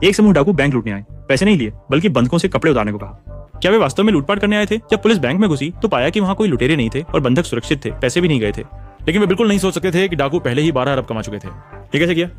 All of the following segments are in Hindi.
एक समूह डाकू बैंक लूटने आए, पैसे नहीं लिए बल्कि बंधकों से कपड़े उतारने को कहा। क्या वे वास्तव में लूटपाट करने आए थे? जब पुलिस बैंक में घुसी तो पाया कि वहाँ कोई लुटेरे नहीं थे और बंधक सुरक्षित थे, पैसे भी नहीं गए थे। लेकिन वे बिल्कुल नहीं सोच सकते थे कि डाकू पहले ही 12 अरब कमा चुके थे। ये कैसे किया?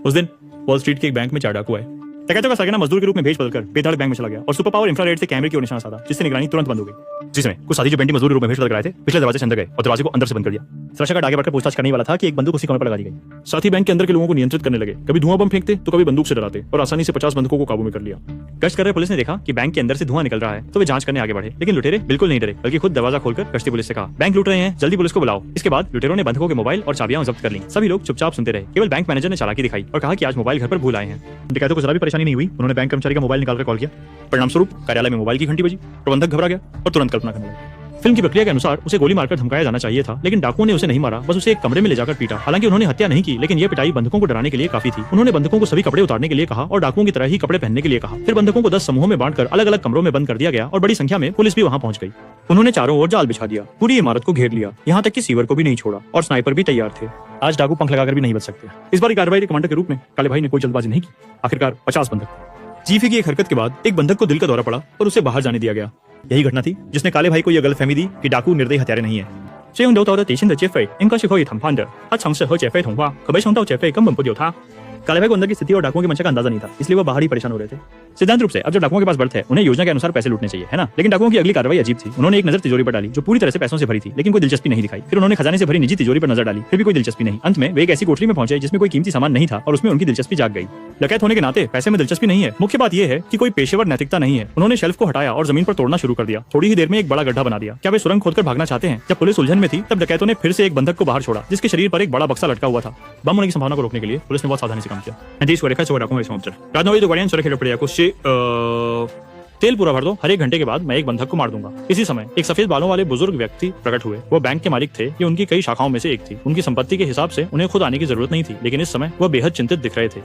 उस दिन वॉल स्ट्रीट के एक बैंक में 4 डाकू आए। डकैतों का सरगना मजदूर के रूप में भेज बदलकर बेधड़क बैंक में चला गया और सुपर पावर इंफ्रारेड से कैमरे की ओर निशाना साधा, जिससे निगरानी तुरंत बंद हो गई। जिसमें कुछ साथी जो बेंटी मजदूर के रूप में भेज बदल कर आए थे, पिछले दरवाजे से अंदर गए और दरवाजे को अंदर से बंद कर दिया। सुरक्षा गार्ड आगे बढ़कर पूछताछ करने वाला था कि एक बंदूक उसी कोने पर लगा दी गई। साथ ही बैंक के अंदर के लोगों को नियंत्रित करने लगे, कभी धुआं बम फेंकते तो कभी बंदूक से डराते और आसानी से 50 बंदूकों को काबू में कर लिया। गश्त कर रहे पुलिस ने देखा कि बैंक के अंदर से धुआं निकल रहा है तो वे जांच करने आगे बढ़े, लेकिन लुटेरे बिल्कुल नहीं डरे, बल्कि खुद दरवाजा खोलकर गश्ती पुलिस से कहा, बैंक लूट रहे हैं, जल्दी पुलिस को बुलाओ। इसके बाद लुटेरों ने बंधकों के मोबाइल और चाबियां जब्त कर ली। सभी लोग चुपचाप सुनते रहे। केवल बैंक मैनेजर ने चालाकी दिखाई और कहा कि आज मोबाइल घर पर भूल आए हैं। डकैतों को जरा भी परेशानी नहीं हुई। उन्होंने बैंक कर्मचारी का मोबाइल निकालकर कॉल किया। परिणाम स्वरूप कार्यालय में मोबाइल की घंटी बजी। प्रबंधक घबरा गया और तुरंत कल्पना करने लगा। फिल्म की प्रक्रिया के अनुसार उसे गोली मारकर धमकाया जाना चाहिए था, लेकिन डाकुओं ने उसे नहीं मारा, बस उसे एक कमरे में ले जाकर पीटा। हालांकि उन्होंने हत्या नहीं की, लेकिन यह पिटाई बंधकों को डराने के लिए काफी थी। उन्होंने बंधकों को सभी कपड़े उतारने के लिए कहा और डाकुओं की तरह ही कपड़े पहनने के लिए कहा। फिर बंधकों को 10 समूहों में बांटकर अलग अलग कमरों में बंद कर दिया गया और बड़ी संख्या में पुलिस भी वहां पहुंच गई। उन्होंने चारों ओर जाल बिछा दिया, पूरी इमारत को घेर लिया, यहाँ तक कि सीवर को भी नहीं छोड़ा और स्नाइपर भी तैयार थे। आज डाकू पंख लगाकर भी नहीं बच सकते। इस बार कार्रवाई के कमांडर के रूप में काले भाई ने कोई जल्दबाजी नहीं की। आखिरकार 50 बंधक। जीफी की एक हरकत के बाद एक बंधक को दिल का दौरा पड़ा और उसे बाहर जाने दिया गया। यही घटना थी जिसने काले भाई को यह गलतफहमी दी कि डाकू निर्दयी हत्यारे नहीं है। 使用流头的底薪的劫匪应该是可以谈判的，他尝试和劫匪通话，可没想到劫匪根本不理他。काले भाई को अंदर की स्थिति और डाकुओं की मंशा का अंदाजा नहीं था, इसलिए वो बाहर ही परेशान हो रहे थे। सिद्धांत रूप से अब जब डाकुओं के पास बर्थ है, उन्हें योजना के अनुसार पैसे लूटने चाहिए, है ना? लेकिन डाकुओं की अगली कार्रवाई अजीब थी। उन्होंने एक नजर तिजोरी पर डाली जो पूरी तरह से पैसों से भरी थी, लेकिन कोई दिलचस्पी नहीं दिखाई। फिर उन्होंने खजाने से भरी निजी तिजोरी पर नजर डाली, फिर भी कोई दिलचस्पी नहीं। अंत में वे एक ऐसी कोठरी में पहुंचे जिसमें कोई कीमती सामान नहीं था और उसमें उनकी दिलचस्पी जाग गई। डकैत होने के नाते पैसे में दिलचस्पी नहीं है, मुख्य बात यह है कि कोई पेशेवर नैतिकता नहीं है। उन्होंने शेल्फ को हटाया और जमीन पर तोड़ना शुरू कर दिया। थोड़ी ही देर में एक बड़ा गड्ढा बना दिया। क्या वे सुरंग खोदकर भागना चाहते हैं? जब पुलिस उलझन में थी तब डकैतों ने फिर से एक बंधक को बाहर छोड़ा, जिसके शरीर पर एक बड़ा बक्सा लटका हुआ था। बम होने की संभावना को रोकने के लिए पुलिस ने बहुत सावधानी से काम किया। तेल पूरा भर दो, हर एक घंटे के बाद मैं एक बंधक को मार दूंगा। इसी समय एक सफेद बालों वाले बुजुर्ग व्यक्ति प्रकट हुए। वो बैंक के मालिक थे। ये उनकी कई शाखाओं में से एक थी। उनकी संपत्ति के हिसाब से उन्हें खुद आने की जरूरत नहीं थी, लेकिन इस समय वह बेहद चिंतित दिख रहे थे।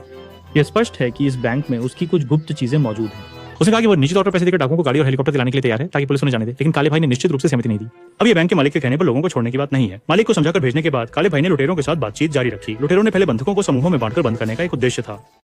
यह स्पष्ट है कि इस बैंक में उसकी कुछ गुप्त चीजें मौजूद हैं। उसने कहा कि वो निश्चित तौर पर पैसे देकर डाकुओं को गाड़ी और हेलीकॉप्टर दिलाने के लिए तैयार है ताकि पुलिस उन्हें जाने दे, लेकिन काले भाई ने निश्चित रूप से सहमति नहीं दी। अब ये बैंक के मालिक के कहने पर लोगों को छोड़ने की बात नहीं है। मालिक को समझाकर भेजने के बाद काले भाई ने लुटेरों के साथ बातचीत जारी रखी। लुटेरों ने पहले बंधकों को समूहों में बांटकर बंद करने का एक उद्देश्य था।